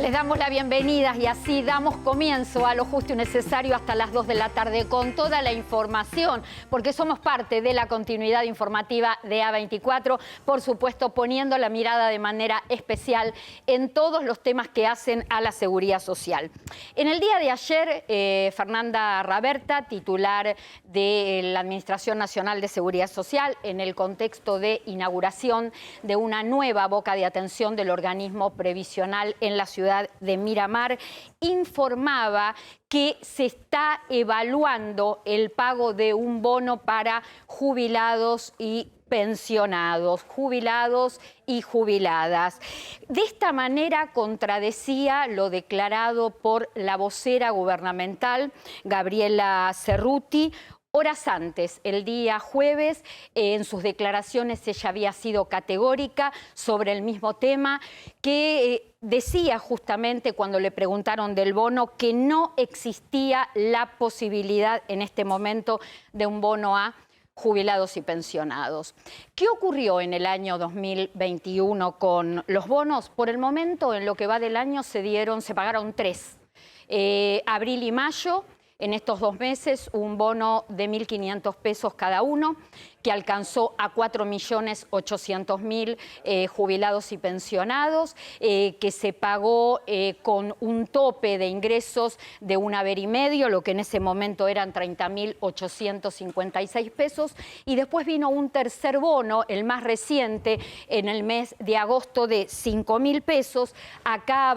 Les damos la bienvenida y así damos comienzo a Lo Justo y Necesario hasta las 2 de la tarde con toda la información, porque somos parte de la continuidad informativa de A24, por supuesto poniendo la mirada de manera especial en todos los temas que hacen a la seguridad social. En el día de ayer, Fernanda Raberta, titular de la Administración Nacional de Seguridad Social, en el contexto de inauguración de una nueva boca de atención del organismo previsional en la ciudad de Miramar, informaba que se está evaluando el pago de un bono para jubilados y pensionados, jubilados y jubiladas. De esta manera contradecía lo declarado por la vocera gubernamental, Gabriela Cerruti. Horas antes, el día jueves, en sus declaraciones ella había sido categórica sobre el mismo tema, que decía justamente cuando le preguntaron del bono que no existía la posibilidad en este momento de un bono a jubilados y pensionados. ¿Qué ocurrió en el año 2021 con los bonos? Por el momento, en lo que va del año, se pagaron 3. Abril y mayo. En estos 2 meses, un bono de 1.500 pesos cada uno, que alcanzó a 4.800.000 jubilados y pensionados, que se pagó con un tope de ingresos de un haber y medio, lo que en ese momento eran 30.856 pesos. Y después vino un tercer bono, el más reciente, en el mes de agosto de 5.000 pesos. Acá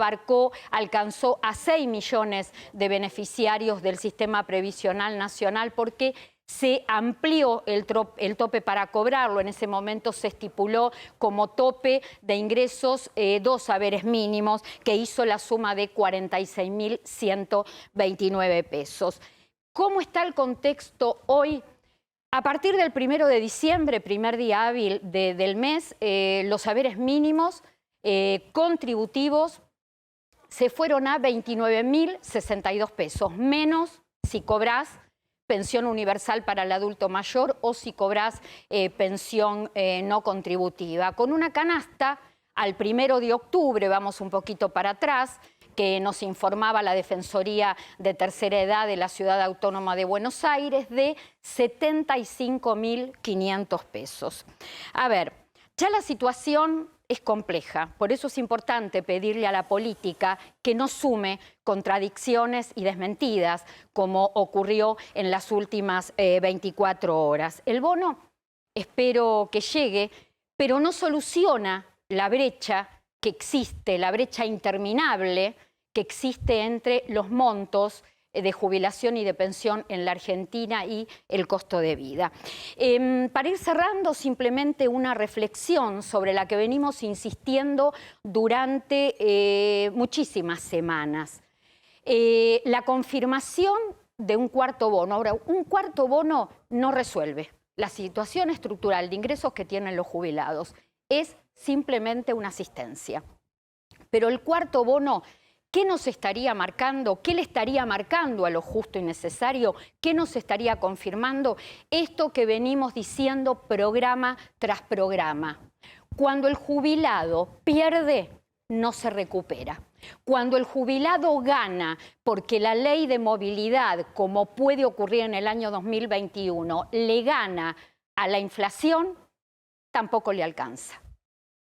alcanzó a 6 millones de beneficiarios del sistema previsional nacional porque se amplió el tope para cobrarlo. En ese momento se estipuló como tope de ingresos 2 haberes mínimos, que hizo la suma de 46.129 pesos. ¿Cómo está el contexto hoy? A partir del 1 de diciembre, primer día hábil del mes, los haberes mínimos contributivos se fueron a 29.062 pesos, menos si cobrás pensión universal para el adulto mayor o si cobrás pensión no contributiva. Con una canasta al 1 de octubre, vamos un poquito para atrás, que nos informaba la Defensoría de Tercera Edad de la Ciudad Autónoma de Buenos Aires, de 75.500 pesos. A ver, ya la situación es compleja, por eso es importante pedirle a la política que no sume contradicciones y desmentidas, como ocurrió en las últimas 24 horas. El bono espero que llegue, pero no soluciona la brecha que existe, la brecha interminable que existe entre los montos de jubilación y de pensión en la Argentina y el costo de vida. Para ir cerrando, simplemente una reflexión sobre la que venimos insistiendo durante muchísimas semanas. La confirmación de un cuarto bono. Ahora, un cuarto bono no resuelve la situación estructural de ingresos que tienen los jubilados. Es simplemente una asistencia. Pero el cuarto bono, ¿qué nos estaría marcando? ¿Qué le estaría marcando a lo justo y necesario? ¿Qué nos estaría confirmando? Esto que venimos diciendo programa tras programa. Cuando el jubilado pierde, no se recupera. Cuando el jubilado gana, porque la ley de movilidad, como puede ocurrir en el año 2021, le gana a la inflación, tampoco le alcanza.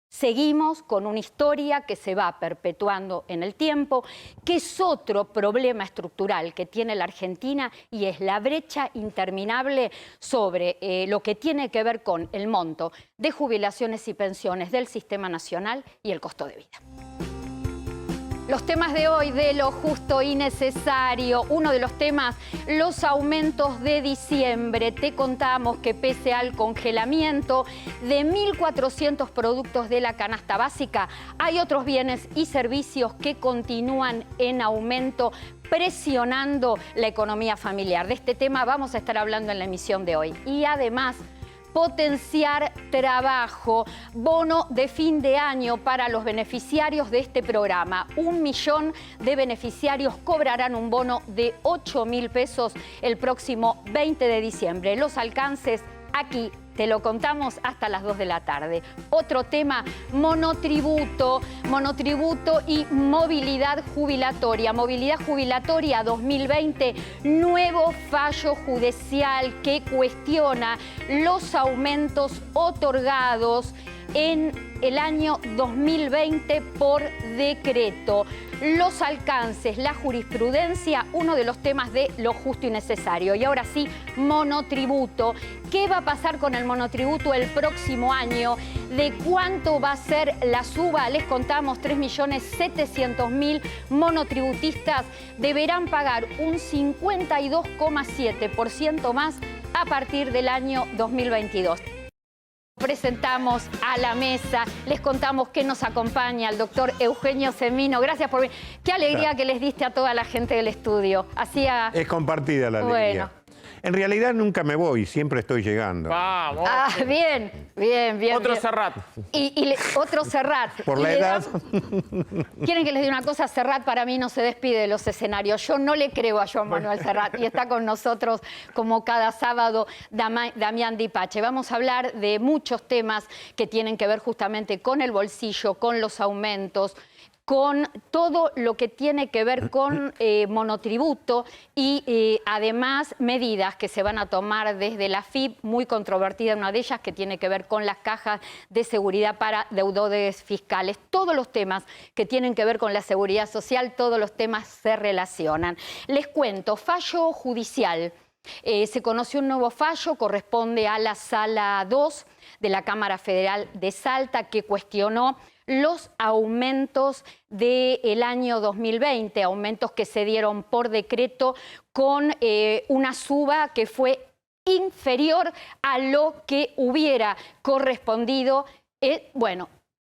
Seguimos con una historia que se va perpetuando en el tiempo, que es otro problema estructural que tiene la Argentina y es la brecha interminable sobre lo que tiene que ver con el monto de jubilaciones y pensiones del sistema nacional y el costo de vida. Los temas de hoy de Lo Justo y Necesario. Uno de los temas, los aumentos de diciembre. Te contamos que pese al congelamiento de 1.400 productos de la canasta básica, hay otros bienes y servicios que continúan en aumento, presionando la economía familiar. De este tema vamos a estar hablando en la emisión de hoy. Y además, potenciar trabajo, bono de fin de año para los beneficiarios de este programa. 1 millón de beneficiarios cobrarán un bono de 8.000 pesos el próximo 20 de diciembre. Los alcances aquí te lo contamos hasta las 2 de la tarde. Otro tema, monotributo y movilidad jubilatoria. Movilidad jubilatoria 2020, nuevo fallo judicial que cuestiona los aumentos otorgados en el año 2020 por decreto. Los alcances, la jurisprudencia, uno de los temas de lo justo y necesario. Y ahora sí, monotributo. ¿Qué va a pasar con el monotributo el próximo año? ¿De cuánto va a ser la suba? Les contamos, 3.700.000 monotributistas deberán pagar un 52,7% más a partir del año 2022. Presentamos a la mesa, les contamos que nos acompaña el doctor Eugenio Semino. Gracias por venir. Qué alegría que les diste a toda la gente del estudio. Es compartida la alegría. Bueno. En realidad nunca me voy, siempre estoy llegando. ¡Vamos! Ah, bien. Otro bien. Serrat. Otro Serrat. Por la edad. ¿Quieren que les diga una cosa? Serrat para mí no se despide de los escenarios. Yo no le creo a Joan Manuel Serrat y está con nosotros como cada sábado Damián Dipache. Vamos a hablar de muchos temas que tienen que ver justamente con el bolsillo, con los aumentos, con todo lo que tiene que ver con monotributo y además medidas que se van a tomar desde la AFIP, muy controvertida una de ellas que tiene que ver con las cajas de seguridad para deudores fiscales. Todos los temas que tienen que ver con la seguridad social, todos los temas se relacionan. Les cuento, fallo judicial. Se conoció un nuevo fallo, corresponde a la Sala 2 de la Cámara Federal de Salta, que cuestionó los aumentos del año 2020, aumentos que se dieron por decreto con una suba que fue inferior a lo que hubiera correspondido.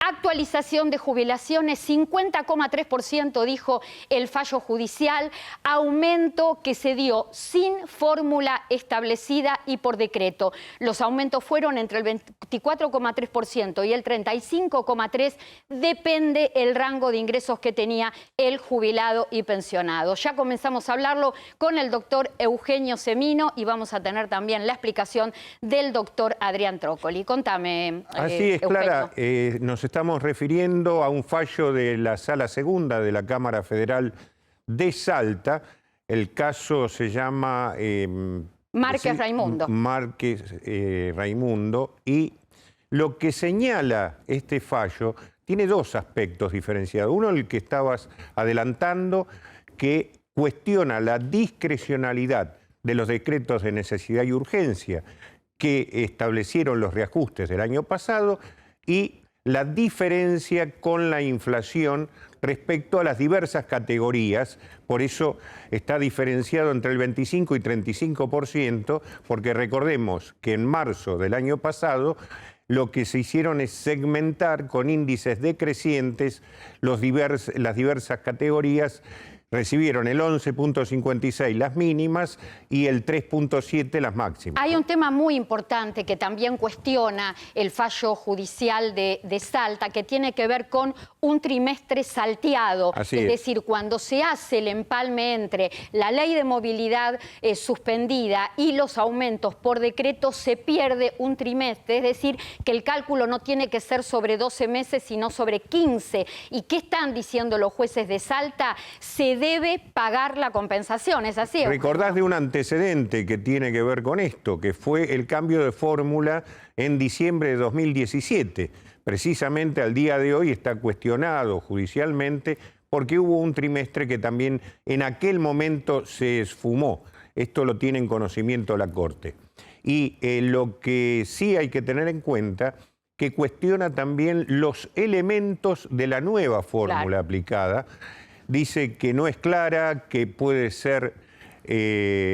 Actualización de jubilaciones, 50,3% dijo el fallo judicial, aumento que se dio sin fórmula establecida y por decreto. Los aumentos fueron entre el 24,3% y el 35,3%, depende el rango de ingresos que tenía el jubilado y pensionado. Ya comenzamos a hablarlo con el doctor Eugenio Semino y vamos a tener también la explicación del doctor Adrián Trócoli. Contame, Así es, Eugenio. Clara, nos estamos refiriendo a un fallo de la Sala Segunda de la Cámara Federal de Salta. El caso se llama Márquez Raimundo. Márquez Raimundo, y lo que señala este fallo tiene dos aspectos diferenciados. Uno, el que estabas adelantando, que cuestiona la discrecionalidad de los decretos de necesidad y urgencia que establecieron los reajustes del año pasado y la diferencia con la inflación respecto a las diversas categorías. Por eso está diferenciado entre el 25 y 35%, porque recordemos que en marzo del año pasado lo que se hicieron es segmentar con índices decrecientes las diversas categorías. Recibieron el 11,56 las mínimas y el 3,7 las máximas. Hay un tema muy importante que también cuestiona el fallo judicial de Salta, que tiene que ver con un trimestre salteado. Es decir, cuando se hace el empalme entre la ley de movilidad suspendida y los aumentos por decreto, se pierde un trimestre. Es decir, que el cálculo no tiene que ser sobre 12 meses, sino sobre 15. ¿Y qué están diciendo los jueces de Salta? Se debe pagar la compensación, ¿es así? Recordás de un antecedente que tiene que ver con esto, que fue el cambio de fórmula en diciembre de 2017. Precisamente al día de hoy está cuestionado judicialmente porque hubo un trimestre que también en aquel momento se esfumó. Esto lo tiene en conocimiento la Corte. Y lo que sí hay que tener en cuenta, que cuestiona también los elementos de la nueva fórmula aplicada. Dice que no es clara, que puede ser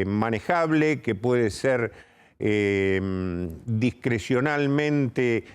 manejable, que puede ser discrecionalmente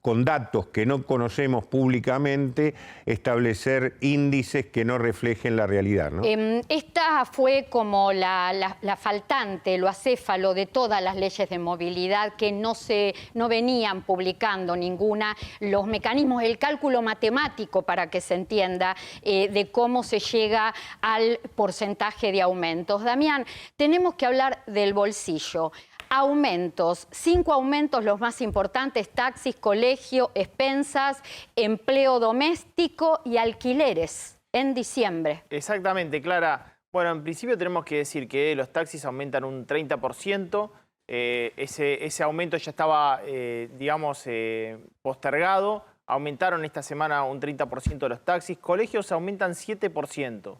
con datos que no conocemos públicamente, establecer índices que no reflejen la realidad, ¿no? Esta fue como la faltante, lo acéfalo de todas las leyes de movilidad que no venían publicando ninguna, los mecanismos, el cálculo matemático, para que se entienda, de cómo se llega al porcentaje de aumentos. Damián, tenemos que hablar del bolsillo. Aumentos, 5 aumentos los más importantes: taxis, colegio, expensas, empleo doméstico y alquileres en diciembre. Exactamente, Clara. Bueno, en principio tenemos que decir que los taxis aumentan un 30%. Ese aumento ya estaba, digamos, postergado. Aumentaron esta semana un 30% de los taxis. Colegios aumentan 7%.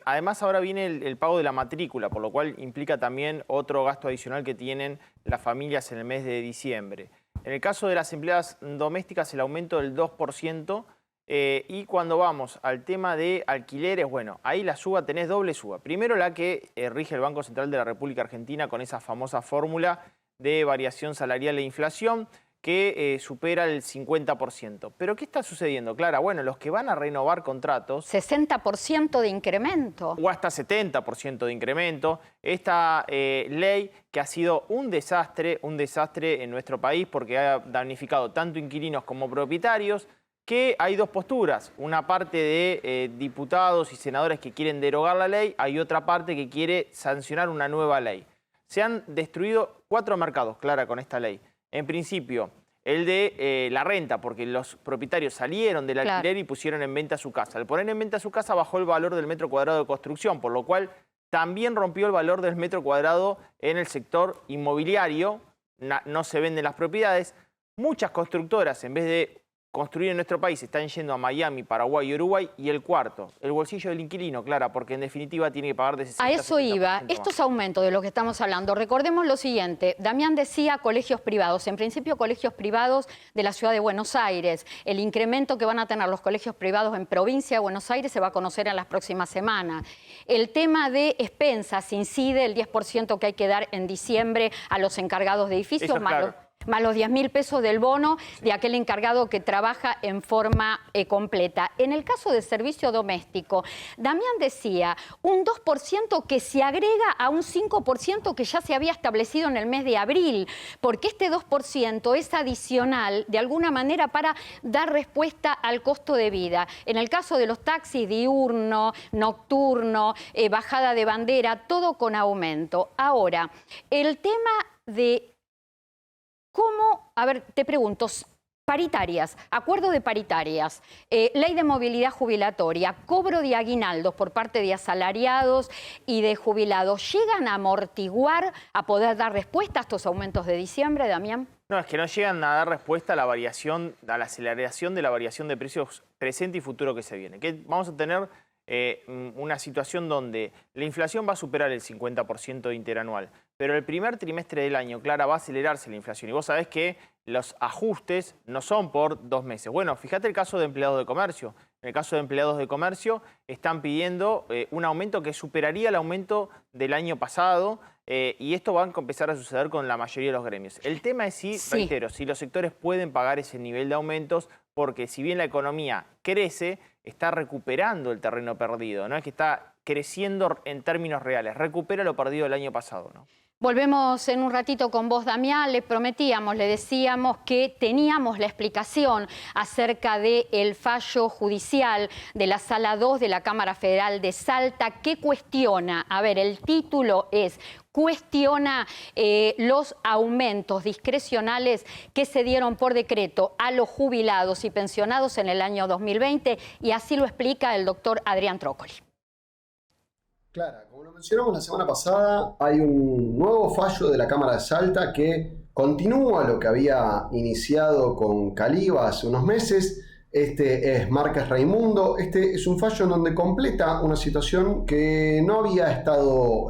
Además, ahora viene el pago de la matrícula, por lo cual implica también otro gasto adicional que tienen las familias en el mes de diciembre. En el caso de las empleadas domésticas, el aumento del 2%. Y cuando vamos al tema de alquileres, bueno, ahí la suba, tenés doble suba. Primero la que rige el Banco Central de la República Argentina con esa famosa fórmula de variación salarial e inflación que supera el 50%. ¿Pero qué está sucediendo, Clara? Bueno, los que van a renovar contratos... 60% de incremento. O hasta 70% de incremento. Esta ley que ha sido un desastre en nuestro país porque ha damnificado tanto inquilinos como propietarios, que hay dos posturas, una parte de diputados y senadores que quieren derogar la ley, hay otra parte que quiere sancionar una nueva ley. Se han destruido 4 mercados, Clara, con esta ley. En principio, el de la renta, porque los propietarios salieron del alquiler y pusieron en venta su casa. Al poner en venta su casa bajó el valor del metro cuadrado de construcción, por lo cual también rompió el valor del metro cuadrado en el sector inmobiliario, no se venden las propiedades. Muchas constructoras, en vez de construir en nuestro país, están yendo a Miami, Paraguay y Uruguay. Y el cuarto, el bolsillo del inquilino, Clara, porque en definitiva tiene que pagar de 60%. A eso iba. Estos aumentos de los que estamos hablando, recordemos lo siguiente. Damián decía colegios privados. En principio, colegios privados de la ciudad de Buenos Aires. El incremento que van a tener los colegios privados en provincia de Buenos Aires se va a conocer en las próximas semanas. El tema de expensas incide el 10% que hay que dar en diciembre a los encargados de edificios, Eso es claro. Más los 10.000 pesos del bono de aquel encargado que trabaja en forma completa. En el caso del servicio doméstico, Damián decía un 2% que se agrega a un 5% que ya se había establecido en el mes de abril, porque este 2% es adicional de alguna manera para dar respuesta al costo de vida. En el caso de los taxis diurno, nocturno, bajada de bandera, todo con aumento. Ahora, el tema de ¿cómo? A ver, te pregunto, paritarias, acuerdo de paritarias, ley de movilidad jubilatoria, cobro de aguinaldos por parte de asalariados y de jubilados, ¿llegan a amortiguar, a poder dar respuesta a estos aumentos de diciembre, Damián? No, es que no llegan a dar respuesta a la variación, a la aceleración de la variación de precios presente y futuro que se viene. Que vamos a tener una situación donde la inflación va a superar el 50% interanual, pero el primer trimestre del año, Clara, va a acelerarse la inflación. Y vos sabés que los ajustes no son por 2 meses. Bueno, fíjate el caso de empleados de comercio. En el caso de empleados de comercio están pidiendo un aumento que superaría el aumento del año pasado y esto va a empezar a suceder con la mayoría de los gremios. El tema es reitero, si los sectores pueden pagar ese nivel de aumentos, porque si bien la economía crece, está recuperando el terreno perdido, no es que está creciendo en términos reales, recupera lo perdido el año pasado, ¿no? Volvemos en un ratito con vos, Damián. Le prometíamos, le decíamos que teníamos la explicación acerca del fallo judicial de la Sala 2 de la Cámara Federal de Salta, que cuestiona, a ver, el título es, cuestiona los aumentos discrecionales que se dieron por decreto a los jubilados y pensionados en el año 2020, y así lo explica el doctor Adrián Trócoli. Clara, como lo mencionamos la semana pasada, hay un nuevo fallo de la Cámara de Salta que continúa lo que había iniciado con Caliba hace unos meses. Este es Márquez Raimundo. Este es un fallo en donde completa una situación que no había estado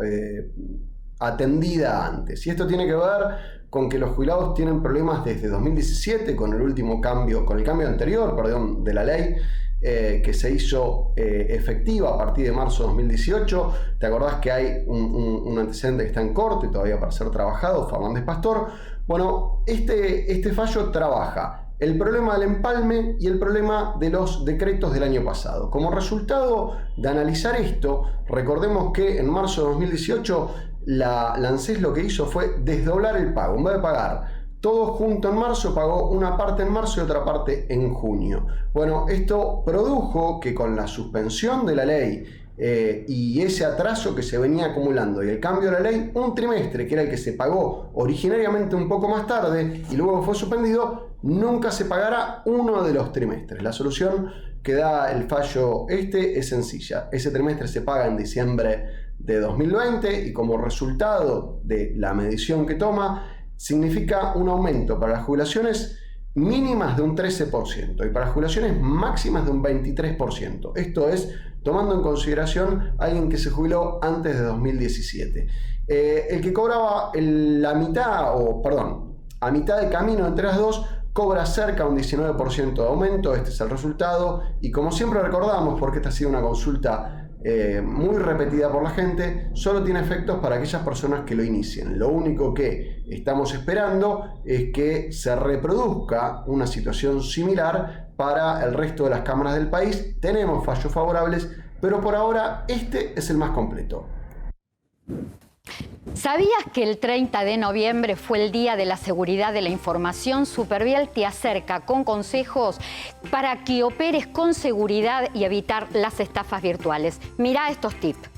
atendida antes. Y esto tiene que ver con que los jubilados tienen problemas desde 2017 con el último cambio, con el cambio anterior, perdón, de la ley. Que se hizo efectiva a partir de marzo de 2018. ¿Te acordás que hay un antecedente que está en corte todavía para ser trabajado, Fernández Pastor? Bueno, este fallo trabaja el problema del empalme y el problema de los decretos del año pasado. Como resultado de analizar esto, recordemos que en marzo de 2018 la ANSES lo que hizo fue desdoblar el pago. En vez de pagar todo junto en marzo, pagó una parte en marzo y otra parte en junio. Bueno, esto produjo que con la suspensión de la ley y ese atraso que se venía acumulando y el cambio de la ley, un trimestre que era el que se pagó originariamente un poco más tarde y luego fue suspendido, nunca se pagará uno de los trimestres. La solución que da el fallo es sencilla. Ese trimestre se paga en diciembre de 2020 y como resultado de la medición que toma significa un aumento para las jubilaciones mínimas de un 13% y para jubilaciones máximas de un 23%. Esto es tomando en consideración a alguien que se jubiló antes de 2017. El que cobraba a mitad de camino entre las dos, cobra cerca de un 19% de aumento. Este es el resultado y como siempre recordamos, porque esta ha sido una consulta muy repetida por la gente, solo tiene efectos para aquellas personas que lo inicien. Lo único que estamos esperando es que se reproduzca una situación similar para el resto de las cámaras del país. Tenemos fallos favorables, pero por ahora este es el más completo. ¿Sabías que el 30 de noviembre fue el Día de la Seguridad de la Información? Superviel te acerca con consejos para que operes con seguridad y evitar las estafas virtuales. Mirá estos tips.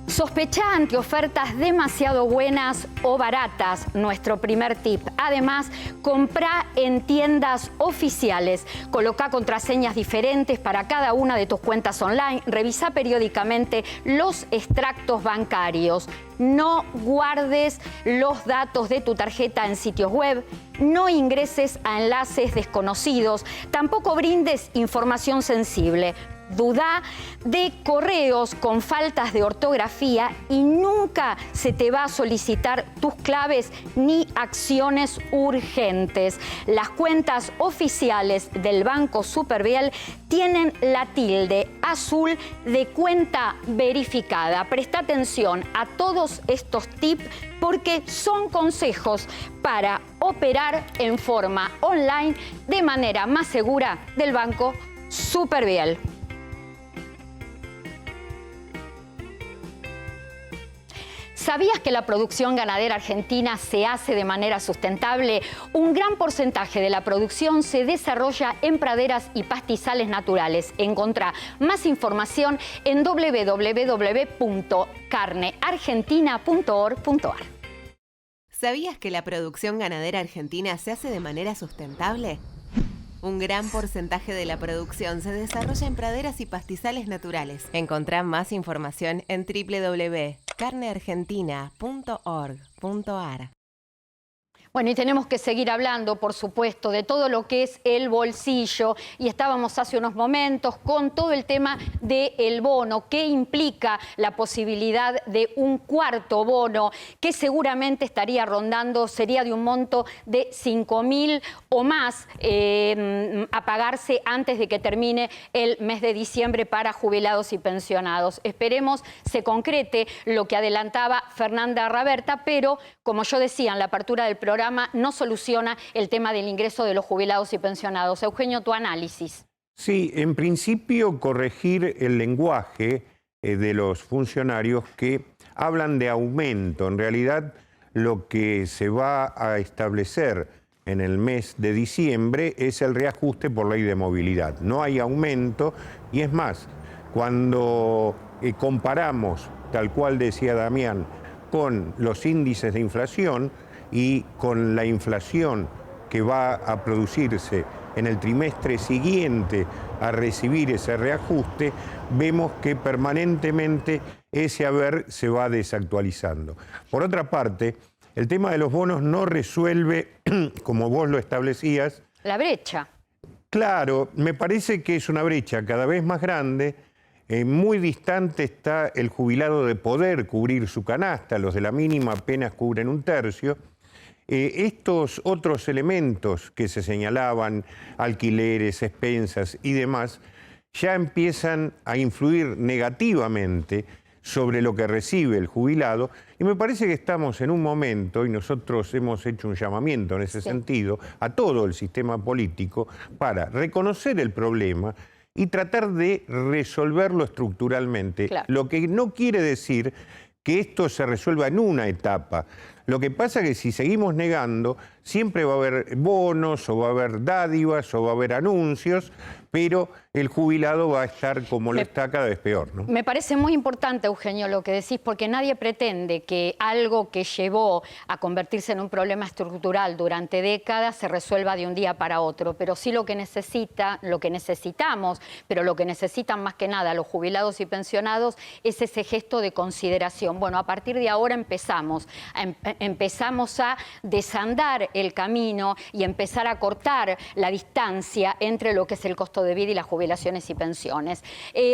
Sospechá ante ofertas demasiado buenas o baratas, nuestro primer tip. Además, comprá en tiendas oficiales. Colocá contraseñas diferentes para cada una de tus cuentas online. Revisá periódicamente los extractos bancarios. No guardes los datos de tu tarjeta en sitios web. No ingreses a enlaces desconocidos. Tampoco brindes información sensible. Dudá de correos con faltas de ortografía y nunca se te va a solicitar tus claves ni acciones urgentes. Las cuentas oficiales del Banco Superviel tienen la tilde azul de cuenta verificada. Presta atención a todos estos tips porque son consejos para operar en forma online de manera más segura del Banco Superviel. ¿Sabías que la producción ganadera argentina se hace de manera sustentable? Un gran porcentaje de la producción se desarrolla en praderas y pastizales naturales. Encontrá más información en www.carneargentina.org.ar. ¿Sabías que la producción ganadera argentina se hace de manera sustentable? Un gran porcentaje de la producción se desarrolla en praderas y pastizales naturales. Encontrá más información en www.carneargentina.org.ar. Bueno, y tenemos que seguir hablando, por supuesto, de todo lo que es el bolsillo. Y estábamos hace unos momentos con todo el tema del bono, que implica la posibilidad de un cuarto bono, que seguramente estaría rondando, sería de un monto de 5.000 o más a pagarse antes de que termine el mes de diciembre para jubilados y pensionados. Esperemos se concrete lo que adelantaba Fernanda Raberta, pero como yo decía en la apertura del programa, no soluciona el tema del ingreso de los jubilados y pensionados. Eugenio, tu análisis. Sí, en principio corregir el lenguaje de los funcionarios que hablan de aumento. En realidad lo que se va a establecer en el mes de diciembre es el reajuste por ley de movilidad. No hay aumento y es más, cuando comparamos, tal cual decía Damián, con los índices de inflación y con la inflación que va a producirse en el trimestre siguiente a recibir ese reajuste, vemos que permanentemente ese haber se va desactualizando. Por otra parte, el tema de los bonos no resuelve, como vos lo establecías, la brecha. Claro, me parece que es una brecha cada vez más grande. Muy distante está el jubilado de poder cubrir su canasta, los de la mínima apenas cubren un tercio. Estos otros elementos que se señalaban, alquileres, expensas y demás, ya empiezan a influir negativamente sobre lo que recibe el jubilado y me parece que estamos en un momento, y nosotros hemos hecho un llamamiento en ese sentido a todo el sistema político para reconocer el problema y tratar de resolverlo estructuralmente, lo que no quiere decir que esto se resuelva en una etapa. Lo que pasa es que si seguimos negando, siempre va a haber bonos, o va a haber dádivas, o va a haber anuncios, pero el jubilado va a estar como lo está cada vez peor, ¿no? Me parece muy importante, Eugenio, lo que decís, porque nadie pretende que algo que llevó a convertirse en un problema estructural durante décadas se resuelva de un día para otro, pero sí lo que necesitamos, pero lo que necesitan más que nada los jubilados y pensionados es ese gesto de consideración. Bueno, a partir de ahora empezamos a desandar el camino y empezar a cortar la distancia entre lo que es el costo de vida y las jubilaciones y pensiones.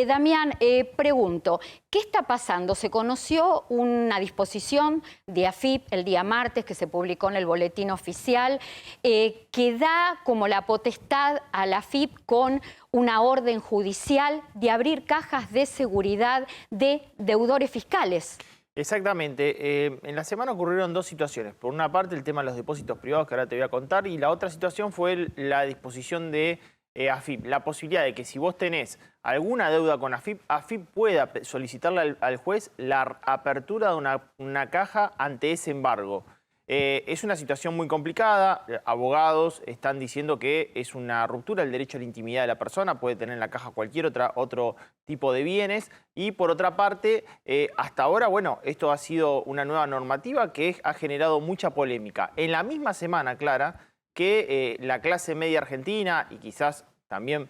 Damián, pregunto, ¿qué está pasando? Se conoció una disposición de AFIP el día martes que se publicó en el boletín oficial que da como la potestad a la AFIP con una orden judicial de abrir cajas de seguridad de deudores fiscales. Exactamente. En la semana ocurrieron dos situaciones. Por una parte, el tema de los depósitos privados, que ahora te voy a contar, y la otra situación fue la disposición de AFIP. La posibilidad de que si vos tenés alguna deuda con AFIP, AFIP pueda solicitarle al juez la apertura de una caja ante ese embargo. Es una situación muy complicada. Abogados están diciendo que es una ruptura del derecho a la intimidad de la persona. Puede tener en la caja cualquier otro tipo de bienes. Y por otra parte, hasta ahora, bueno, esto ha sido una nueva normativa que ha generado mucha polémica. En la misma semana, Clara, que la clase media argentina y quizás también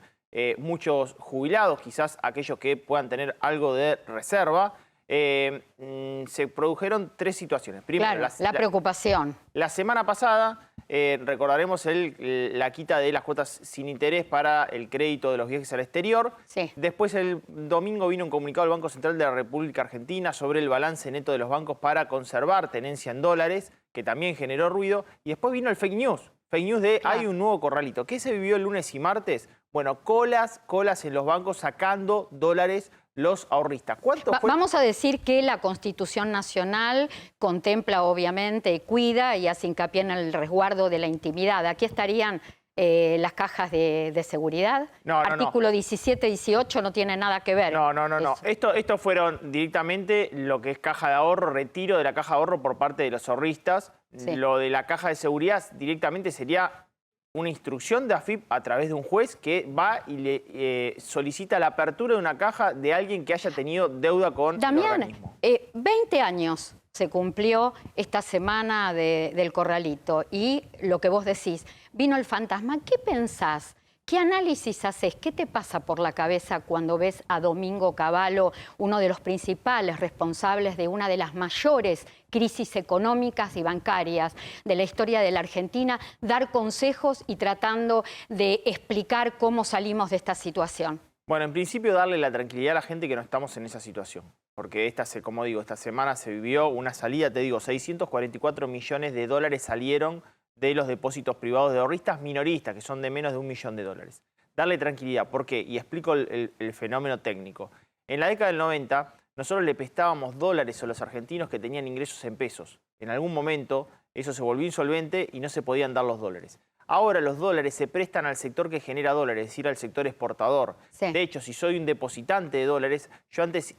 muchos jubilados, quizás aquellos que puedan tener algo de reserva, se produjeron tres situaciones. Primero, claro, la preocupación. La semana pasada, recordaremos la quita de las cuotas sin interés para el crédito de los viajes al exterior. Sí. Después el domingo vino un comunicado del Banco Central de la República Argentina sobre el balance neto de los bancos para conservar tenencia en dólares, que también generó ruido. Y después vino el fake news. Fake news de claro, hay un nuevo corralito. ¿Qué se vivió el lunes y martes? Bueno, colas en los bancos sacando dólares los ahorristas. ¿Cuánto fue? Vamos a decir que la Constitución Nacional contempla, obviamente, cuida y hace hincapié en el resguardo de la intimidad. Aquí estarían las cajas de seguridad. No, Artículo 17, 18 no tiene nada que ver. No. Esto fueron directamente lo que es caja de ahorro, retiro de la caja de ahorro por parte de los ahorristas. Sí. Lo de la caja de seguridad directamente sería una instrucción de AFIP a través de un juez que va y le solicita la apertura de una caja de alguien que haya tenido deuda con el organismo. 20 años se cumplió esta semana del corralito y lo que vos decís, vino el fantasma. ¿Qué pensás? ¿Qué análisis haces? ¿Qué te pasa por la cabeza cuando ves a Domingo Cavallo, uno de los principales responsables de una de las mayores crisis económicas y bancarias de la historia de la Argentina, dar consejos y tratando de explicar cómo salimos de esta situación? Bueno, en principio darle la tranquilidad a la gente que no estamos en esa situación. Porque como digo, esta semana se vivió una salida, te digo, 644 millones de dólares salieron de los depósitos privados de ahorristas minoristas, que son de menos de $1 millón. Darle tranquilidad. ¿Por qué? Y explico el fenómeno técnico. En la década del 90, nosotros le prestábamos dólares a los argentinos que tenían ingresos en pesos. En algún momento, eso se volvió insolvente y no se podían dar los dólares. Ahora los dólares se prestan al sector que genera dólares, es decir, al sector exportador. Sí. De hecho, si soy un depositante de dólares, yo antes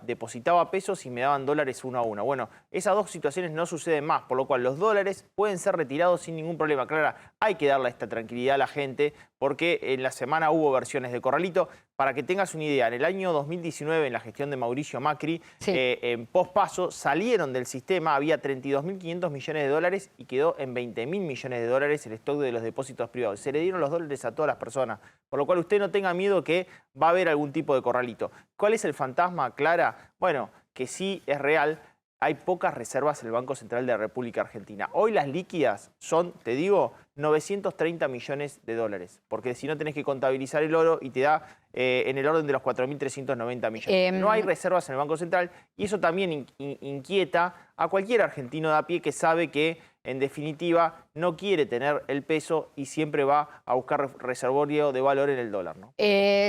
depositaba pesos y me daban dólares uno a uno. Bueno, esas dos situaciones no suceden más, por lo cual los dólares pueden ser retirados sin ningún problema. Clara, hay que darle esta tranquilidad a la gente porque en la semana hubo versiones de corralito. Para que tengas una idea, en el año 2019, en la gestión de Mauricio Macri, sí, en pospaso salieron del sistema, había 32.500 millones de dólares y quedó en 20.000 millones de dólares el stock de los depósitos privados. Se le dieron los dólares a todas las personas, por lo cual usted no tenga miedo que va a haber algún tipo de corralito. ¿Cuál es el fantasma, Clara? Bueno, que sí es real. Hay pocas reservas en el Banco Central de la República Argentina. Hoy las líquidas son, te digo, 930 millones de dólares. Porque si no tenés que contabilizar el oro y te da en el orden de los 4.390 millones. No hay reservas en el Banco Central y eso también inquieta a cualquier argentino de a pie que sabe que, en definitiva, no quiere tener el peso y siempre va a buscar reservorio de valor en el dólar, ¿no?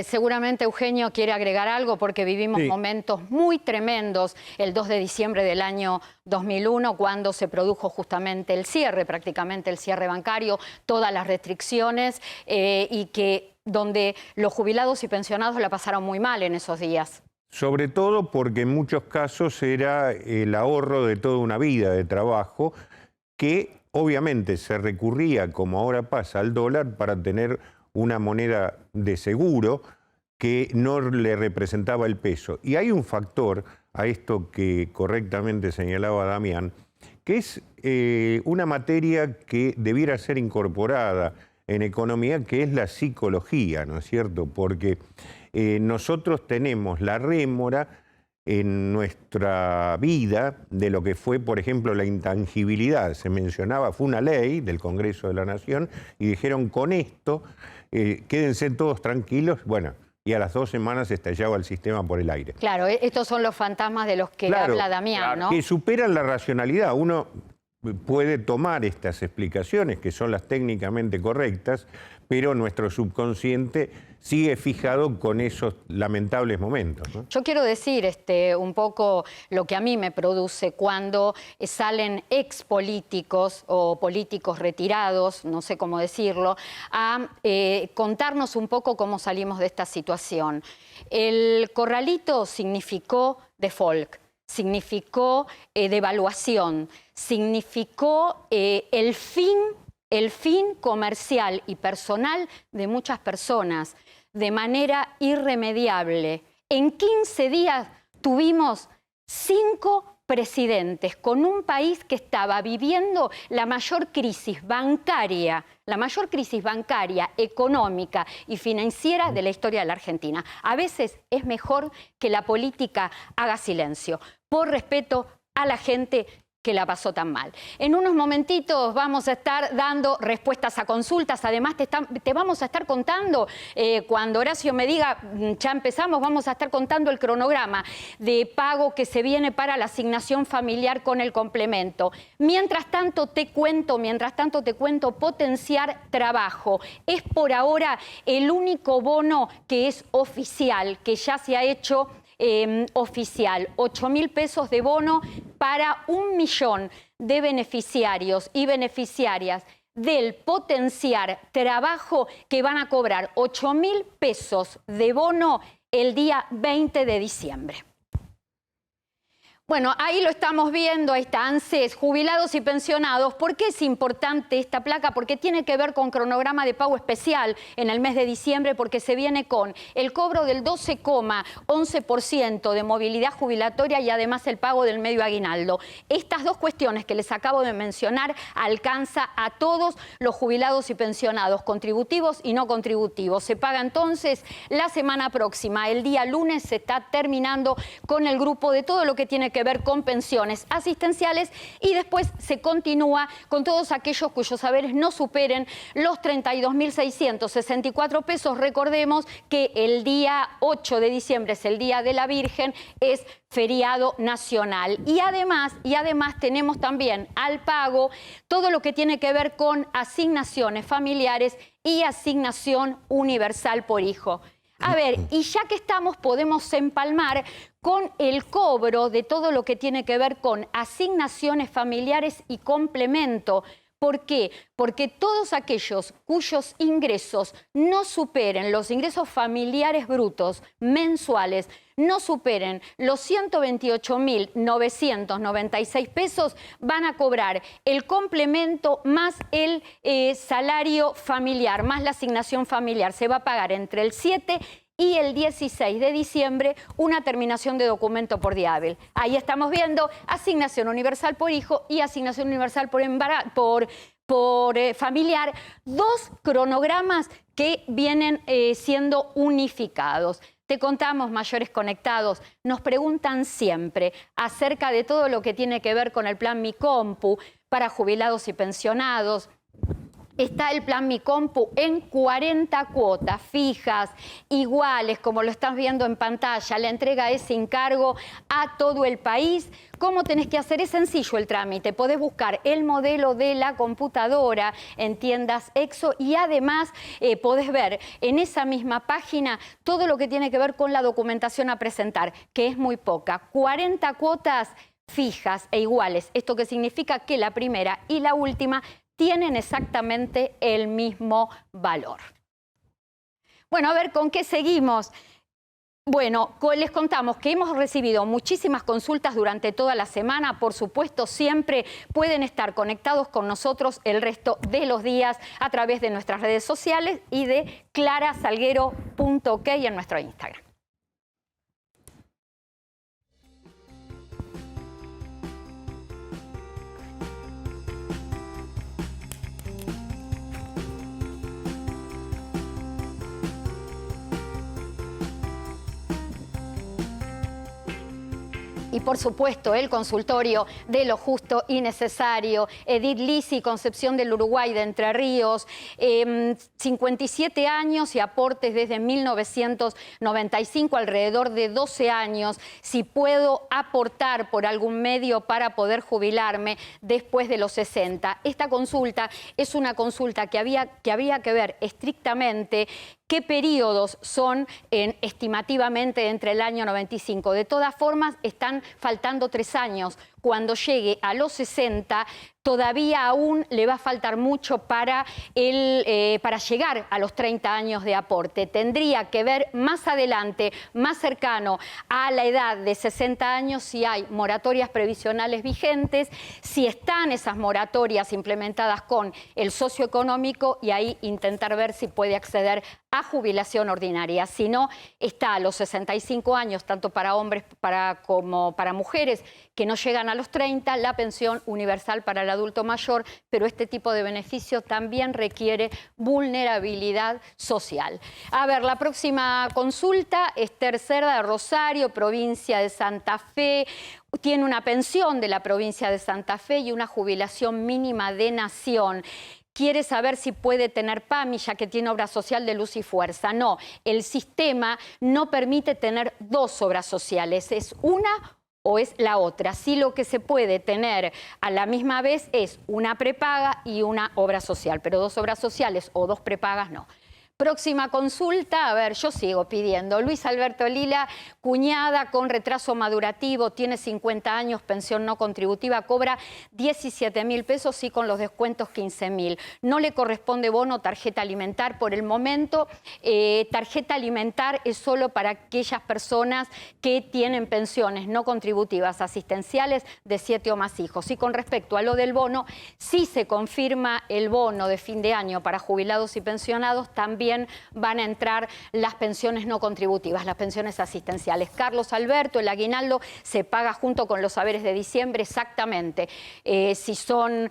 Seguramente Eugenio quiere agregar algo porque vivimos momentos muy tremendos el 2 de diciembre del año 2001 cuando se produjo justamente el cierre, prácticamente el cierre bancario, todas las restricciones y donde los jubilados y pensionados la pasaron muy mal en esos días. sobre todo porque en muchos casos era el ahorro de toda una vida de trabajo que obviamente se recurría, como ahora pasa, al dólar para tener una moneda de seguro que no le representaba el peso. Y hay un factor a esto que correctamente señalaba Damián, que es una materia que debiera ser incorporada en economía, que es la psicología, ¿no es cierto? Porque nosotros tenemos la rémora en nuestra vida de lo que fue, por ejemplo, la intangibilidad. Se mencionaba, fue una ley del Congreso de la Nación y dijeron, con esto, quédense todos tranquilos. Bueno, y a las 2 semanas estallaba el sistema por el aire. Claro, estos son los fantasmas de los que habla Damián, ¿no? Que superan la racionalidad. Uno puede tomar estas explicaciones, que son las técnicamente correctas, pero nuestro subconsciente sigue fijado con esos lamentables momentos, ¿no? Yo quiero decir un poco lo que a mí me produce cuando salen expolíticos o políticos retirados, no sé cómo decirlo, a contarnos un poco cómo salimos de esta situación. El corralito significó default, significó devaluación, significó el fin comercial y personal de muchas personas de manera irremediable. En 15 días tuvimos 5 presidentes con un país que estaba viviendo la mayor crisis bancaria, económica y financiera de la historia de la Argentina. A veces es mejor que la política haga silencio, por respeto a la gente que la pasó tan mal. En unos momentitos vamos a estar dando respuestas a consultas. Además, te vamos a estar contando, cuando Horacio me diga, ya empezamos, vamos a estar contando el cronograma de pago que se viene para la asignación familiar con el complemento. Mientras tanto te cuento, potenciar trabajo. Es por ahora el único bono que es oficial, que ya se ha hecho oficial. 8.000 pesos de bono para 1 millón de beneficiarios y beneficiarias del potenciar trabajo, que van a cobrar 8.000 pesos de bono el día 20 de diciembre. Bueno, ahí lo estamos viendo, ahí está ANSES, jubilados y pensionados. ¿Por qué es importante esta placa? Porque tiene que ver con cronograma de pago especial en el mes de diciembre, porque se viene con el cobro del 12,11% de movilidad jubilatoria y además el pago del medio aguinaldo. Estas dos cuestiones que les acabo de mencionar alcanza a todos los jubilados y pensionados, contributivos y no contributivos. Se paga entonces la semana próxima. El día lunes se está terminando con el grupo de todo lo que tiene que ver con pensiones asistenciales y después se continúa con todos aquellos cuyos saberes no superen los 32.664 pesos. Recordemos que el día 8 de diciembre es el Día de la Virgen, es feriado nacional. Y además tenemos también al pago todo lo que tiene que ver con asignaciones familiares y asignación universal por hijo. A ver, y ya que estamos, podemos empalmar con el cobro de todo lo que tiene que ver con asignaciones familiares y complemento. ¿Por qué? Porque todos aquellos cuyos ingresos no superen, los ingresos familiares brutos mensuales, no superen los 128.996 pesos, van a cobrar el complemento más el salario familiar, más la asignación familiar. Se va a pagar entre el 7 y el 16 de diciembre una terminación de documento por día hábil. Ahí estamos viendo asignación universal por hijo y asignación universal por familiar, dos cronogramas que vienen siendo unificados. Te contamos, Mayores Conectados, nos preguntan siempre acerca de todo lo que tiene que ver con el plan Mi Compu para jubilados y pensionados. Está el plan Mi Compu en 40 cuotas fijas, iguales, como lo estás viendo en pantalla. La entrega es sin cargo a todo el país. ¿Cómo tenés que hacer? Es sencillo el trámite. Podés buscar el modelo de la computadora en tiendas Exo y además podés ver en esa misma página todo lo que tiene que ver con la documentación a presentar, que es muy poca. 40 cuotas fijas e iguales. Esto que significa que la primera y la última tienen exactamente el mismo valor. Bueno, a ver, ¿con qué seguimos? Bueno, les contamos que hemos recibido muchísimas consultas durante toda la semana. Por supuesto, siempre pueden estar conectados con nosotros el resto de los días a través de nuestras redes sociales y de clarasalguero.ok en nuestro Instagram. Y por supuesto, el consultorio de lo justo y necesario. Edith Lisi, Concepción del Uruguay, de Entre Ríos, 57 años y aportes desde 1995, alrededor de 12 años. Si puedo aportar por algún medio para poder jubilarme después de los 60. Esta consulta es una consulta que había que ver estrictamente qué periodos son estimativamente entre el año 95. De todas formas, están faltando 3 años. Cuando llegue a los 60, todavía aún le va a faltar mucho para llegar a los 30 años de aporte. Tendría que ver más adelante, más cercano a la edad de 60 años, si hay moratorias previsionales vigentes, si están esas moratorias implementadas con el socioeconómico, y ahí intentar ver si puede acceder a jubilación ordinaria. Si no, está a los 65 años, tanto para hombres como para mujeres que no llegan a los 30, la pensión universal para el adulto mayor, pero este tipo de beneficio también requiere vulnerabilidad social. A ver, la próxima consulta es Tercera de Rosario, provincia de Santa Fe. Tiene una pensión de la provincia de Santa Fe y una jubilación mínima de nación. Quiere saber si puede tener PAMI, ya que tiene obra social de Luz y Fuerza. No, el sistema no permite tener 2 obras sociales, es una o es la otra. Sí, lo que se puede tener a la misma vez es una prepaga y una obra social, pero 2 obras sociales o 2 prepagas no. Próxima consulta, a ver, yo sigo pidiendo. Luis Alberto Lila, cuñada con retraso madurativo, tiene 50 años, pensión no contributiva, cobra 17.000 pesos y con los descuentos 15.000. No le corresponde bono, tarjeta alimentar. Por el momento, tarjeta alimentar es solo para aquellas personas que tienen pensiones no contributivas asistenciales de 7 o más hijos. Y con respecto a lo del bono, si se confirma el bono de fin de año para jubilados y pensionados, también van a entrar las pensiones no contributivas, las pensiones asistenciales. Carlos Alberto, el aguinaldo se paga junto con los haberes de diciembre, exactamente. Si son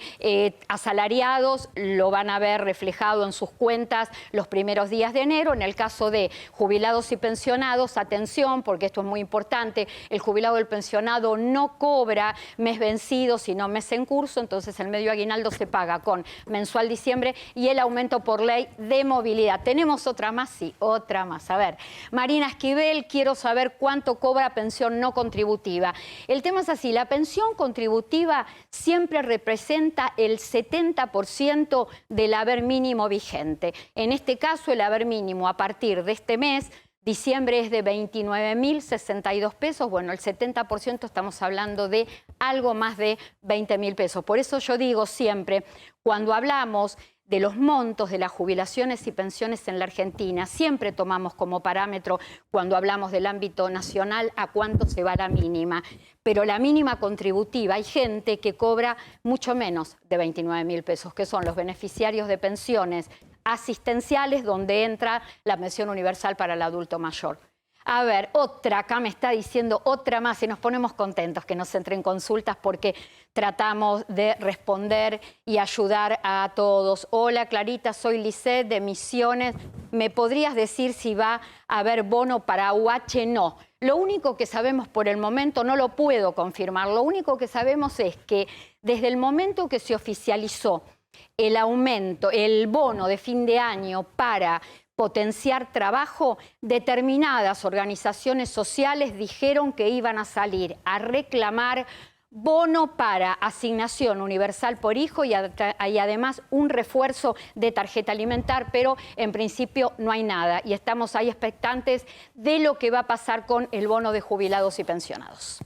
asalariados, lo van a ver reflejado en sus cuentas los primeros días de enero. En el caso de jubilados y pensionados, atención, porque esto es muy importante, el jubilado o el pensionado no cobra mes vencido, sino mes en curso, entonces el medio aguinaldo se paga con mensual diciembre y el aumento por ley de movilidad. ¿Tenemos otra más? Sí, otra más. A ver, Marina Esquivel, quiero saber cuánto cobra pensión no contributiva. El tema es así, la pensión contributiva siempre representa el 70% del haber mínimo vigente. En este caso, el haber mínimo a partir de este mes, diciembre, es de 29.062 pesos. Bueno, el 70% estamos hablando de algo más de 20.000 pesos. Por eso yo digo siempre, cuando hablamos de los montos de las jubilaciones y pensiones en la Argentina, siempre tomamos como parámetro, cuando hablamos del ámbito nacional, a cuánto se va la mínima. Pero la mínima contributiva, hay gente que cobra mucho menos de 29.000 pesos, que son los beneficiarios de pensiones asistenciales, donde entra la pensión universal para el adulto mayor. A ver, otra, acá me está diciendo otra más y nos ponemos contentos que nos entren consultas porque tratamos de responder y ayudar a todos. Hola Clarita, soy Lisette de Misiones. ¿Me podrías decir si va a haber bono para UH? No. Lo único que sabemos por el momento, no lo puedo confirmar, lo único que sabemos es que desde el momento que se oficializó el aumento, el bono de fin de año para potenciar trabajo, determinadas organizaciones sociales dijeron que iban a salir a reclamar bono para asignación universal por hijo y además un refuerzo de tarjeta alimentar, pero en principio no hay nada y estamos ahí expectantes de lo que va a pasar con el bono de jubilados y pensionados.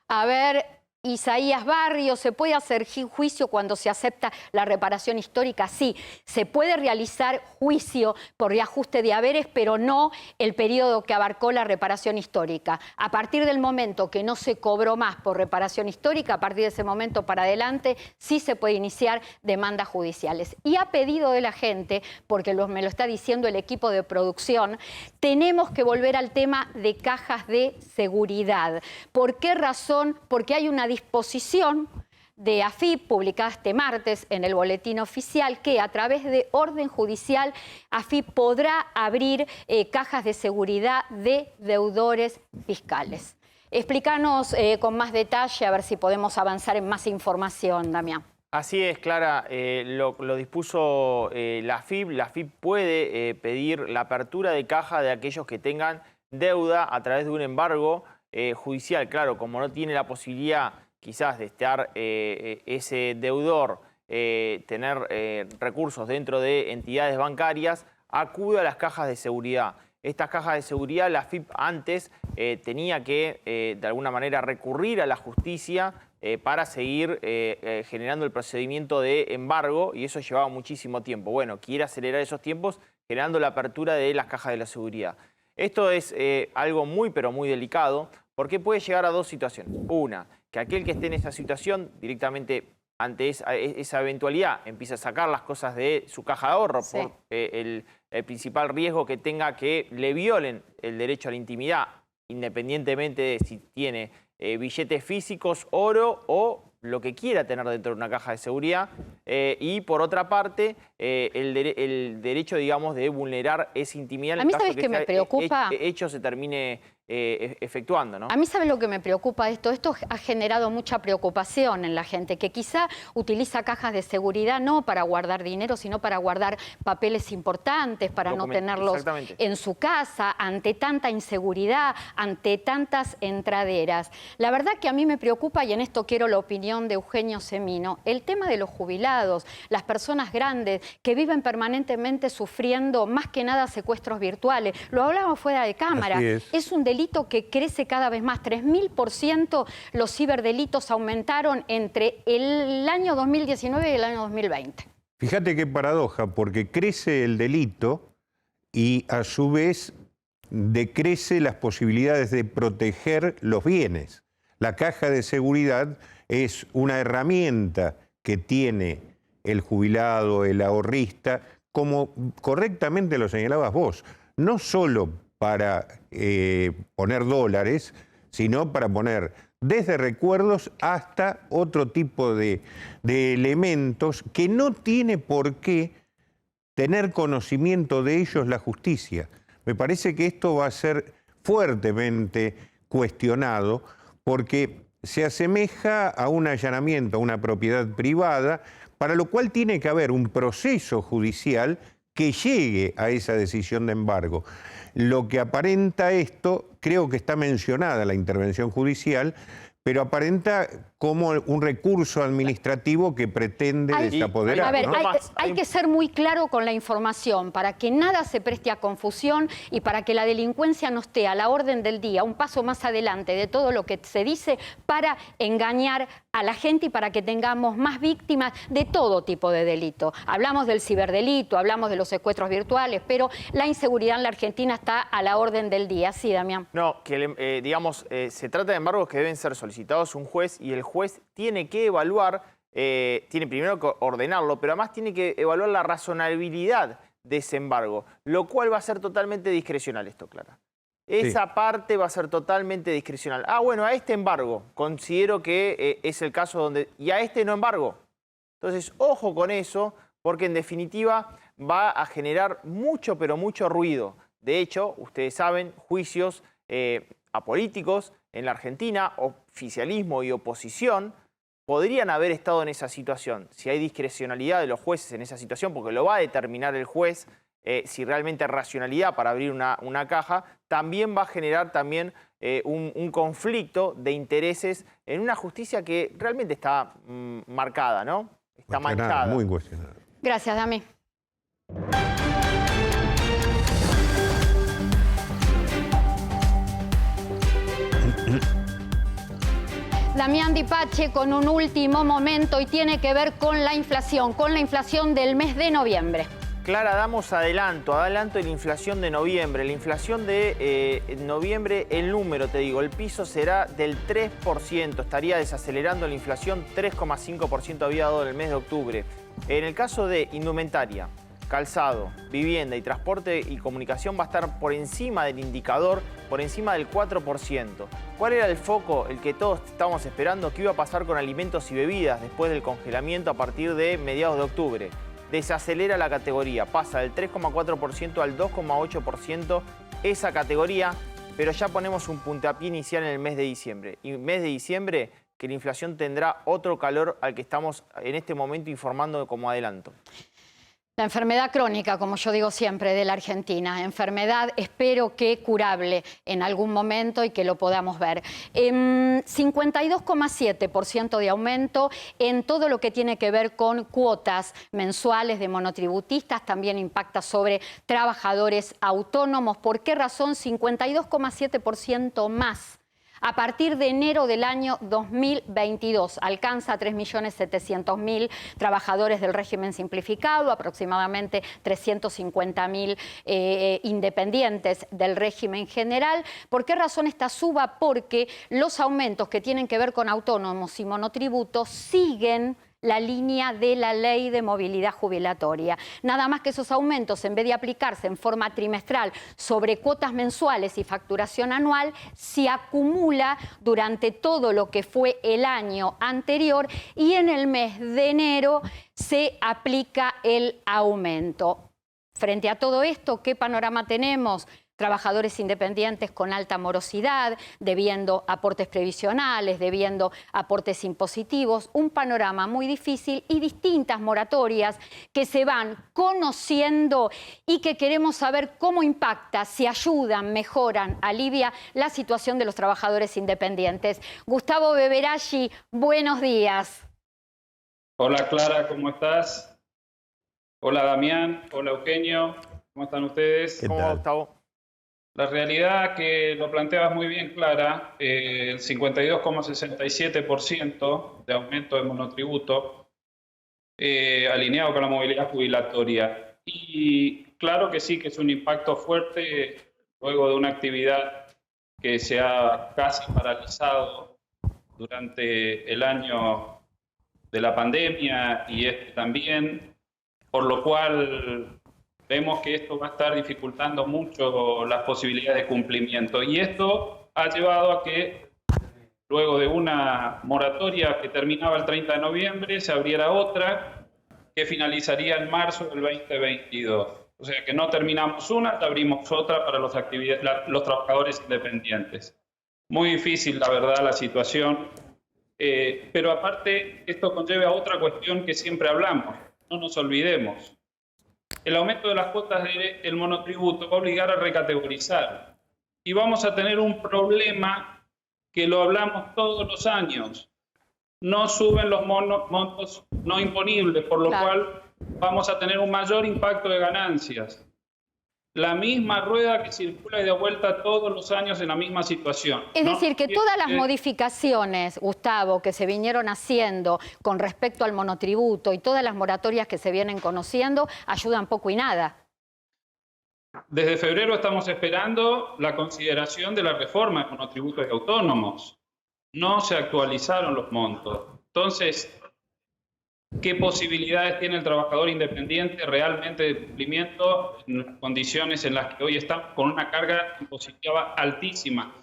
A ver, Isaías Barrio, ¿se puede hacer juicio cuando se acepta la reparación histórica? Sí, se puede realizar juicio por reajuste de haberes, pero no el periodo que abarcó la reparación histórica. A partir del momento que no se cobró más por reparación histórica, a partir de ese momento para adelante, sí se puede iniciar demandas judiciales. Y a pedido de la gente, porque me lo está diciendo el equipo de producción, tenemos que volver al tema de cajas de seguridad. ¿Por qué razón? Porque hay una disposición de AFIP, publicada este martes en el Boletín Oficial, que a través de orden judicial AFIP podrá abrir cajas de seguridad de deudores fiscales. Explícanos con más detalle, a ver si podemos avanzar en más información, Damián. Así es, Clara, lo dispuso la AFIP. La AFIP puede pedir la apertura de caja de aquellos que tengan deuda a través de un embargo judicial. Claro, como no tiene la posibilidad quizás de estar ese deudor, tener recursos dentro de entidades bancarias, acude a las cajas de seguridad. Estas cajas de seguridad, la AFIP antes tenía que de alguna manera recurrir a la justicia para seguir generando el procedimiento de embargo, y eso llevaba muchísimo tiempo. Bueno, quiere acelerar esos tiempos generando la apertura de las cajas de la seguridad. Esto es algo muy, pero muy delicado, porque puede llegar a dos situaciones. Una, que aquel que esté en esa situación directamente ante esa eventualidad empieza a sacar las cosas de su caja de ahorro por el principal riesgo que tenga que le violen el derecho a la intimidad, independientemente de si tiene billetes físicos, oro o lo que quiera tener dentro de una caja de seguridad. Y por otra parte, el derecho, digamos, de vulnerar esa intimidad en el caso que me preocupa. Hecho se termine efectuando, ¿no? A mí, ¿sabes lo que me preocupa esto? Esto ha generado mucha preocupación en la gente, que quizá utiliza cajas de seguridad no para guardar dinero, sino para guardar papeles importantes, para no tenerlos en su casa, ante tanta inseguridad, ante tantas entraderas. La verdad que a mí me preocupa, y en esto quiero la opinión de Eugenio Semino, el tema de los jubilados, las personas grandes que viven permanentemente sufriendo más que nada secuestros virtuales. Lo hablábamos fuera de cámara. Es un delito que crece cada vez más. 3000% los ciberdelitos aumentaron entre el año 2019 y el año 2020. Fíjate qué paradoja, porque crece el delito y a su vez decrece las posibilidades de proteger los bienes. La caja de seguridad es una herramienta que tiene el jubilado, el ahorrista, como correctamente lo señalabas vos, no solo para poner dólares, sino para poner desde recuerdos hasta otro tipo de elementos que no tiene por qué tener conocimiento de ellos la justicia. Me parece que esto va a ser fuertemente cuestionado porque se asemeja a un allanamiento a una propiedad privada, para lo cual tiene que haber un proceso judicial que llegue a esa decisión de embargo. Lo que aparenta esto, creo que está mencionada la intervención judicial, pero aparenta como un recurso administrativo que pretende desapoderar. A ver, ¿no? hay que ser muy claro con la información para que nada se preste a confusión y para que la delincuencia no esté a la orden del día, un paso más adelante de todo lo que se dice para engañar a la gente y para que tengamos más víctimas de todo tipo de delito. Hablamos del ciberdelito, hablamos de los secuestros virtuales, pero la inseguridad en la Argentina está a la orden del día. Sí, Damián. No, que se trata de embargos que deben ser solicitados a un juez, y el juez tiene que evaluar, tiene primero que ordenarlo, pero además tiene que evaluar la razonabilidad de ese embargo, lo cual va a ser totalmente discrecional esto, Clara. Esa parte va a ser totalmente discrecional. Ah, bueno, a este embargo considero que es el caso donde... Y a este no embargo. Entonces, ojo con eso, porque en definitiva va a generar mucho, pero mucho ruido. De hecho, ustedes saben, juicios a políticos en la Argentina, oficialismo y oposición, podrían haber estado en esa situación. Si hay discrecionalidad de los jueces en esa situación, porque lo va a determinar el juez, si realmente hay racionalidad para abrir una caja, también va a generar un conflicto de intereses en una justicia que realmente está marcada, ¿no? Está manchada. Muy cuestionada. Gracias, Dami. Damián Di Pace con un último momento y tiene que ver con la inflación del mes de noviembre. Clara, damos adelanto de la inflación de noviembre. La inflación de noviembre, el número, te digo, el piso será del 3%. Estaría desacelerando la inflación, 3,5% había dado en el mes de octubre. En el caso de indumentaria, calzado, vivienda y transporte y comunicación va a estar por encima del indicador, por encima del 4%. ¿Cuál era el foco, el que todos estábamos esperando? ¿Qué iba a pasar con alimentos y bebidas después del congelamiento a partir de mediados de octubre? Desacelera la categoría, pasa del 3,4% al 2,8% esa categoría, pero ya ponemos un puntapié inicial en el mes de diciembre. Y mes de diciembre que la inflación tendrá otro calor al que estamos en este momento informando como adelanto. La enfermedad crónica, como yo digo siempre, de la Argentina. Enfermedad, espero que curable en algún momento y que lo podamos ver. 52,7% de aumento en todo lo que tiene que ver con cuotas mensuales de monotributistas. También impacta sobre trabajadores autónomos. ¿Por qué razón? 52,7% más. A partir de enero del año 2022 alcanza a 3.700.000 trabajadores del régimen simplificado, aproximadamente 350.000 independientes del régimen general. ¿Por qué razón esta suba? Porque los aumentos que tienen que ver con autónomos y monotributos siguen la línea de la ley de movilidad jubilatoria. Nada más que esos aumentos, en vez de aplicarse en forma trimestral sobre cuotas mensuales y facturación anual, se acumula durante todo lo que fue el año anterior y en el mes de enero se aplica el aumento. Frente a todo esto, ¿qué panorama tenemos? Trabajadores independientes con alta morosidad, debiendo aportes previsionales, debiendo aportes impositivos, un panorama muy difícil y distintas moratorias que se van conociendo y que queremos saber cómo impacta, si ayudan, mejoran, alivia la situación de los trabajadores independientes. Gustavo Beberaggi, buenos días. Hola Clara, ¿cómo estás? Hola Damián, hola Eugenio, ¿cómo están ustedes? ¿Cómo va, Gustavo? La realidad que lo planteabas muy bien, Clara, el 52,67% de aumento de monotributo alineado con la movilidad jubilatoria. Y claro que sí, que es un impacto fuerte luego de una actividad que se ha casi paralizado durante el año de la pandemia y este también, por lo cual vemos que esto va a estar dificultando mucho las posibilidades de cumplimiento. Y esto ha llevado a que, luego de una moratoria que terminaba el 30 de noviembre, se abriera otra que finalizaría en marzo del 2022. O sea que no terminamos una, abrimos otra para los trabajadores independientes. Muy difícil, la verdad, la situación. Pero aparte, esto conlleva a otra cuestión que siempre hablamos. No nos olvidemos. El aumento de las cuotas del monotributo va a obligar a recategorizar. Y vamos a tener un problema que lo hablamos todos los años. No suben los montos no imponibles, por lo cual vamos a tener un mayor impacto de ganancias. La misma rueda que circula y de vuelta todos los años en la misma situación. Es decir, que todas las modificaciones, Gustavo, que se vinieron haciendo con respecto al monotributo y todas las moratorias que se vienen conociendo, ayudan poco y nada. Desde febrero estamos esperando la consideración de la reforma de monotributos y autónomos. No se actualizaron los montos. Entonces, ¿qué posibilidades tiene el trabajador independiente realmente de cumplimiento en las condiciones en las que hoy estamos con una carga impositiva altísima?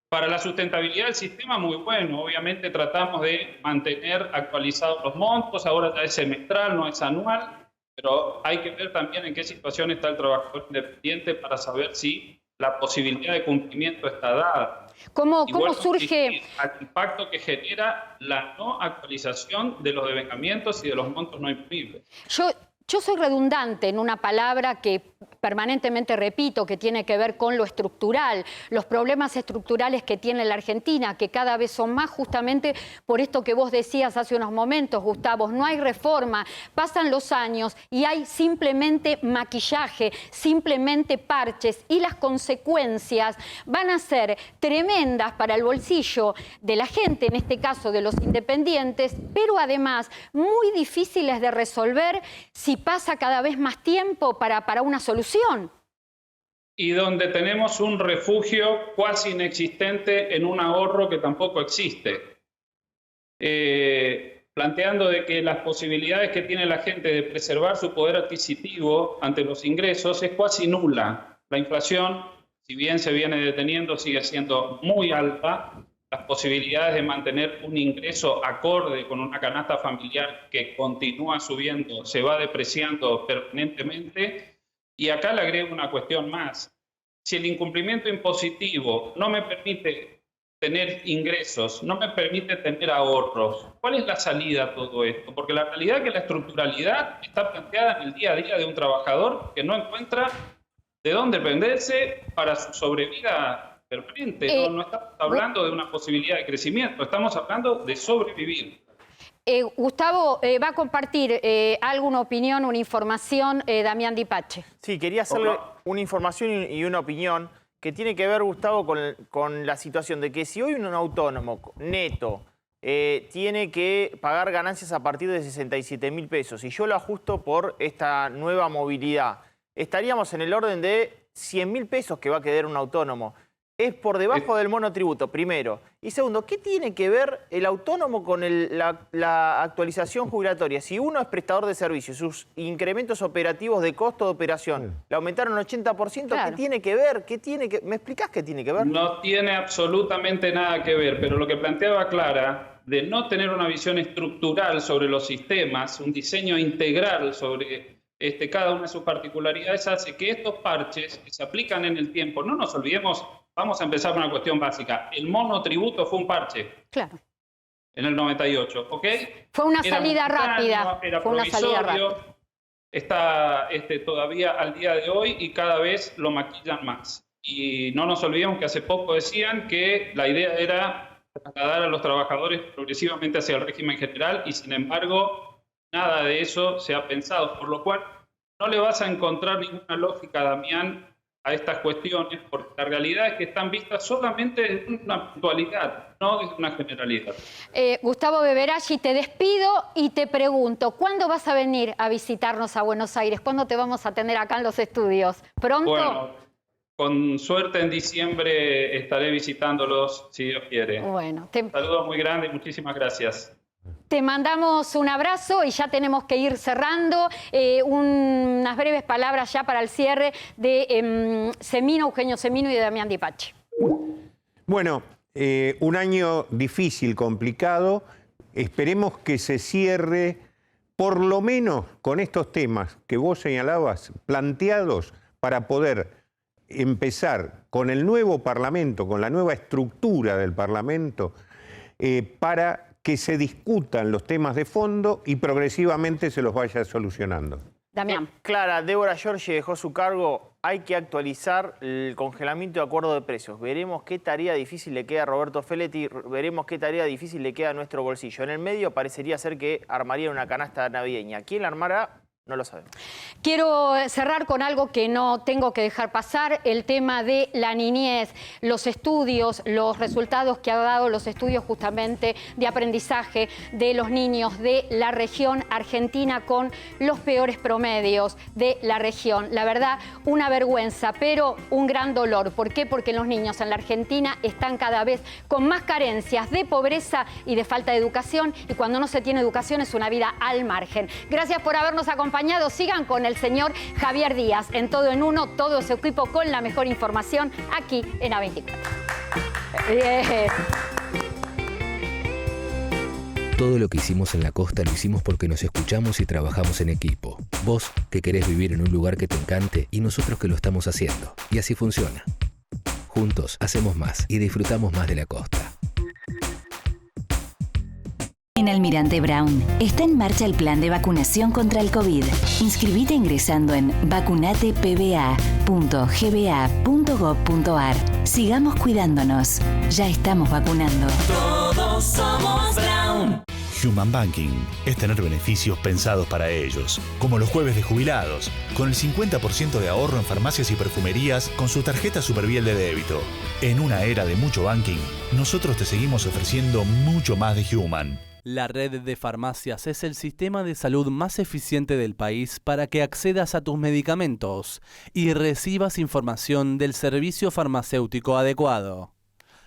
Para la sustentabilidad del sistema, muy bueno. Obviamente tratamos de mantener actualizados los montos. Ahora ya es semestral, no es anual. Pero hay que ver también en qué situación está el trabajador independiente para saber si la posibilidad de cumplimiento está dada. ¿Cómo surge el impacto que genera la no actualización de los devengamientos y de los montos no imponibles? Yo soy redundante en una palabra que permanentemente repito, que tiene que ver con lo estructural, los problemas estructurales que tiene la Argentina, que cada vez son más justamente por esto que vos decías hace unos momentos, Gustavo, no hay reforma, pasan los años y hay simplemente maquillaje, simplemente parches, y las consecuencias van a ser tremendas para el bolsillo de la gente, en este caso de los independientes, pero además muy difíciles de resolver si pasa cada vez más tiempo para una solución. Y donde tenemos un refugio cuasi inexistente en un ahorro que tampoco existe. Planteando de que las posibilidades que tiene la gente de preservar su poder adquisitivo ante los ingresos es cuasi nula. La inflación, si bien se viene deteniendo, sigue siendo muy alta. Las posibilidades de mantener un ingreso acorde con una canasta familiar que continúa subiendo, se va depreciando permanentemente. Y acá le agrego una cuestión más. Si el incumplimiento impositivo no me permite tener ingresos, no me permite tener ahorros, ¿cuál es la salida a todo esto? Porque la realidad es que la estructuralidad está planteada en el día a día de un trabajador que no encuentra de dónde dependerse para su sobrevida permanente. No estamos hablando de una posibilidad de crecimiento, estamos hablando de sobrevivir. Gustavo, va a compartir alguna opinión, una información, Damián Di Pace. Sí, quería hacerle una información y una opinión que tiene que ver, Gustavo, con la situación de que si hoy un autónomo neto tiene que pagar ganancias a partir de 67.000 pesos y yo lo ajusto por esta nueva movilidad, estaríamos en el orden de 100.000 pesos que va a quedar un autónomo. Es por debajo del monotributo, primero. Y segundo, ¿qué tiene que ver el autónomo con la actualización jubilatoria? Si uno es prestador de servicios, sus incrementos operativos de costo de operación le aumentaron un 80%, claro. ¿Qué tiene que ver? ¿Me explicás qué tiene que ver? No tiene absolutamente nada que ver, pero lo que planteaba Clara, de no tener una visión estructural sobre los sistemas, un diseño integral sobre cada una de sus particularidades, hace que estos parches que se aplican en el tiempo, no nos olvidemos. Vamos a empezar con una cuestión básica. El monotributo fue un parche. Claro. En el 98, ¿ok? Fue una salida rápida. Era provisorio. Está todavía al día de hoy y cada vez lo maquillan más. Y no nos olvidemos que hace poco decían que la idea era trasladar a los trabajadores progresivamente hacia el régimen general y sin embargo nada de eso se ha pensado. Por lo cual no le vas a encontrar ninguna lógica, Damián, a estas cuestiones, porque la realidad es que están vistas solamente desde una puntualidad, no desde una generalidad. Gustavo Beberaggi, te despido y te pregunto, ¿cuándo vas a venir a visitarnos a Buenos Aires? ¿Cuándo te vamos a tener acá en los estudios? ¿Pronto? Bueno, con suerte en diciembre estaré visitándolos, si Dios quiere. Bueno, Un saludo muy grande y muchísimas gracias. Te mandamos un abrazo y ya tenemos que ir cerrando. Unas breves palabras ya para el cierre de Eugenio Semino y de Damián Di Pace. Bueno, un año difícil, complicado. Esperemos que se cierre por lo menos con estos temas que vos señalabas, planteados para poder empezar con el nuevo Parlamento, con la nueva estructura del Parlamento, para que se discutan los temas de fondo y progresivamente se los vaya solucionando. Damián. Clara, Débora Giorgi dejó su cargo. Hay que actualizar el congelamiento de acuerdo de precios. Veremos qué tarea difícil le queda a Roberto Feletti, veremos qué tarea difícil le queda a nuestro bolsillo. En el medio parecería ser que armaría una canasta navideña. ¿Quién la armará? No lo sabemos. Quiero cerrar con algo que no tengo que dejar pasar, el tema de la niñez, los estudios, los resultados que ha dado los estudios justamente de aprendizaje de los niños de la región argentina con los peores promedios de la región. La verdad, una vergüenza, pero un gran dolor. ¿Por qué? Porque los niños en la Argentina están cada vez con más carencias de pobreza y de falta de educación, y cuando no se tiene educación es una vida al margen. Gracias por habernos acompañado. Sigan con el señor Javier Díaz en Todo en Uno, todo su equipo con la mejor información aquí en A24. Todo lo que hicimos en la costa lo hicimos porque nos escuchamos y trabajamos en equipo. Vos, que querés vivir en un lugar que te encante, y nosotros que lo estamos haciendo. Y así funciona. Juntos hacemos más y disfrutamos más de la costa. En Almirante Brown está en marcha el plan de vacunación contra el COVID. Inscribite ingresando en vacunatepba.gba.gov.ar. Sigamos cuidándonos. Ya estamos vacunando. Todos somos Brown. Human Banking es tener beneficios pensados para ellos, como los jueves de jubilados, con el 50% de ahorro en farmacias y perfumerías con su tarjeta Superviel de débito. En una era de mucho banking, nosotros te seguimos ofreciendo mucho más de Human. La red de farmacias es el sistema de salud más eficiente del país para que accedas a tus medicamentos y recibas información del servicio farmacéutico adecuado.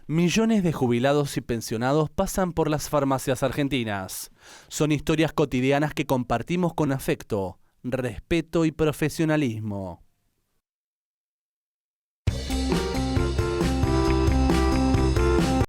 Millones de jubilados y pensionados pasan por las farmacias argentinas. Son historias cotidianas que compartimos con afecto, respeto y profesionalismo.